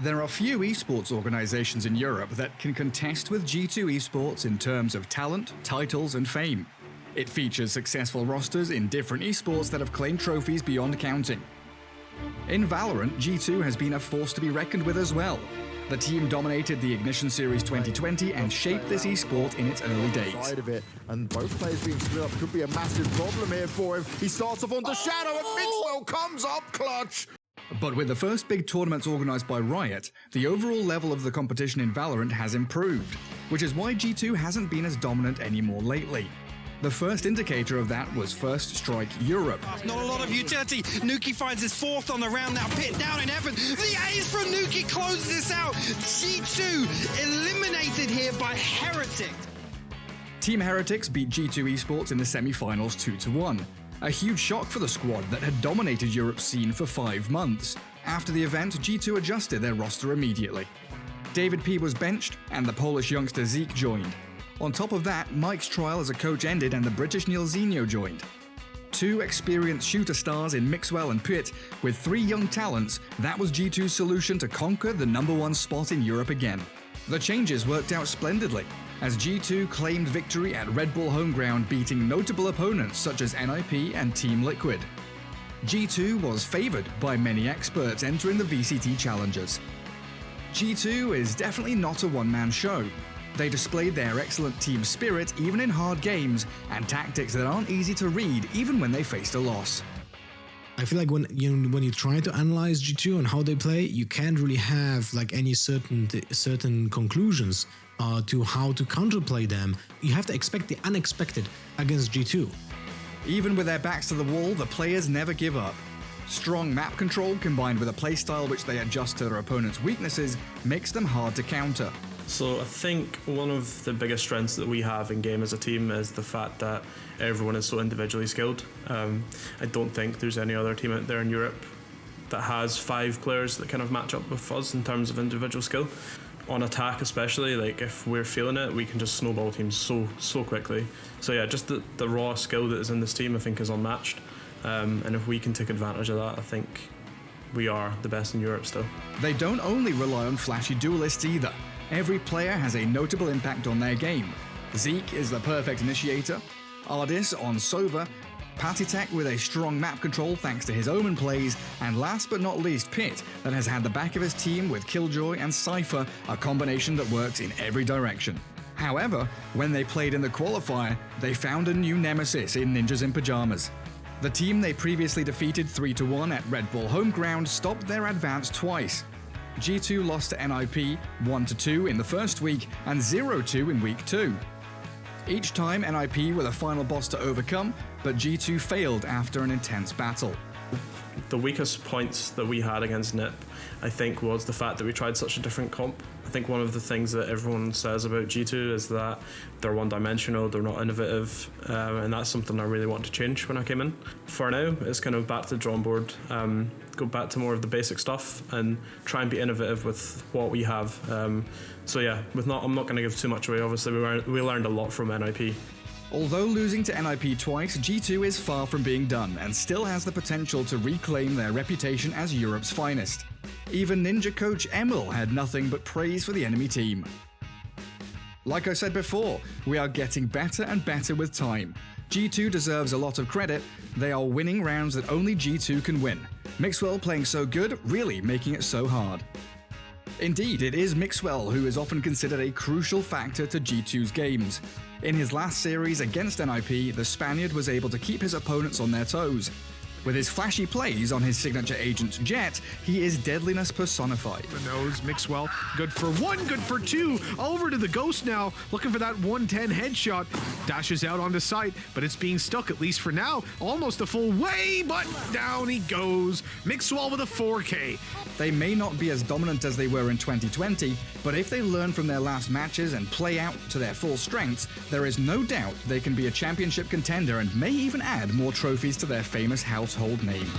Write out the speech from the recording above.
There are few esports organizations in Europe that can contest with G2 Esports in terms of talent, titles, and fame. It features successful rosters in different esports that have claimed trophies beyond counting. In Valorant, G2 has been a force to be reckoned with as well. The team dominated the Ignition Series 2020 and shaped this esport in its early days. And both players being split up could be a massive problem here for him. He starts off on the shadow and Mixwell comes up clutch. But with the first big tournaments organized by Riot, the overall level of the competition in Valorant has improved, which is why G2 hasn't been as dominant anymore lately. The first indicator of that was First Strike Europe. Not a lot of utility. Nuki finds his fourth on the round now. Pit down in heaven. The ace from Nuki closes this out. G2 eliminated here by Heretic. Team Heretics beat G2 Esports in the semi-finals 2-1. A huge shock for the squad that had dominated Europe's scene for 5 months. After the event, G2 adjusted their roster immediately. David P was benched, and the Polish youngster Zeke joined. On top of that, Mike's trial as a coach ended and the British Nilzinho joined. 2 experienced shooter stars in Mixwell and Pitt, with 3 young talents, that was G2's solution to conquer the #1 spot in Europe again. The changes worked out splendidly, as G2 claimed victory at Red Bull home ground, beating notable opponents such as NIP and Team Liquid. G2 was favoured by many experts entering the VCT Challengers. G2 is definitely not a one-man show. They displayed their excellent team spirit even in hard games, and tactics that aren't easy to read even when they faced a loss. I feel like when you try to analyze G2 and how they play, you can't really have like any certain conclusions to how to counterplay them. You have to expect the unexpected against G2. Even with their backs to the wall, the players never give up. Strong map control combined with a playstyle which they adjust to their opponent's weaknesses makes them hard to counter. So I think one of the biggest strengths that we have in game as a team is the fact that everyone is so individually skilled. I don't think there's any other team out there in Europe that has 5 players that kind of match up with us in terms of individual skill. On attack especially, like if we're feeling it, we can just snowball teams so quickly. So yeah, just the raw skill that is in this team I think is unmatched. And if we can take advantage of that, I think we are the best in Europe still. They don't only rely on flashy duelists either. Every player has a notable impact on their game. Zeke is the perfect initiator, Ardis on Sova, Patitek with a strong map control thanks to his Omen plays, and last but not least Pitt that has had the back of his team with Killjoy and Cypher, a combination that works in every direction. However, when they played in the qualifier, they found a new nemesis in Ninjas in Pyjamas. The team they previously defeated 3-1 at Red Bull home ground stopped their advance twice. G2 lost to NIP 1-2 in the first week and 0-2 in week 2. Each time NIP were the final boss to overcome, but G2 failed after an intense battle. The weakest points that we had against NIP, I think, was the fact that we tried such a different comp. I think one of the things that everyone says about G2 is that they're one-dimensional, they're not innovative, and that's something I really want to change when I came in. For now, it's kind of back to the drawing board, go back to more of the basic stuff and try and be innovative with what we have. So yeah, I'm not going to give too much away. Obviously, we learned a lot from NIP. Although losing to NIP twice, G2 is far from being done and still has the potential to reclaim their reputation as Europe's finest. Even Ninja coach Emil had nothing but praise for the enemy team. Like I said before, we are getting better and better with time. G2 deserves a lot of credit. They are winning rounds that only G2 can win. Mixwell playing so good, really making it so hard. Indeed, it is Mixwell who is often considered a crucial factor to G2's games. In his last series against NIP, the Spaniard was able to keep his opponents on their toes. With his flashy plays on his signature agent Jet, he is deadliness personified. The nose, Mixwell, good for 1, good for 2. Over to the Ghost now, looking for that 110 headshot. Dashes out onto sight, but it's being stuck at least for now. Almost a full way, but down he goes. Mixwell with a 4K. They may not be as dominant as they were in 2020, but if they learn from their last matches and play out to their full strengths, there is no doubt they can be a championship contender and may even add more trophies to their famous household name.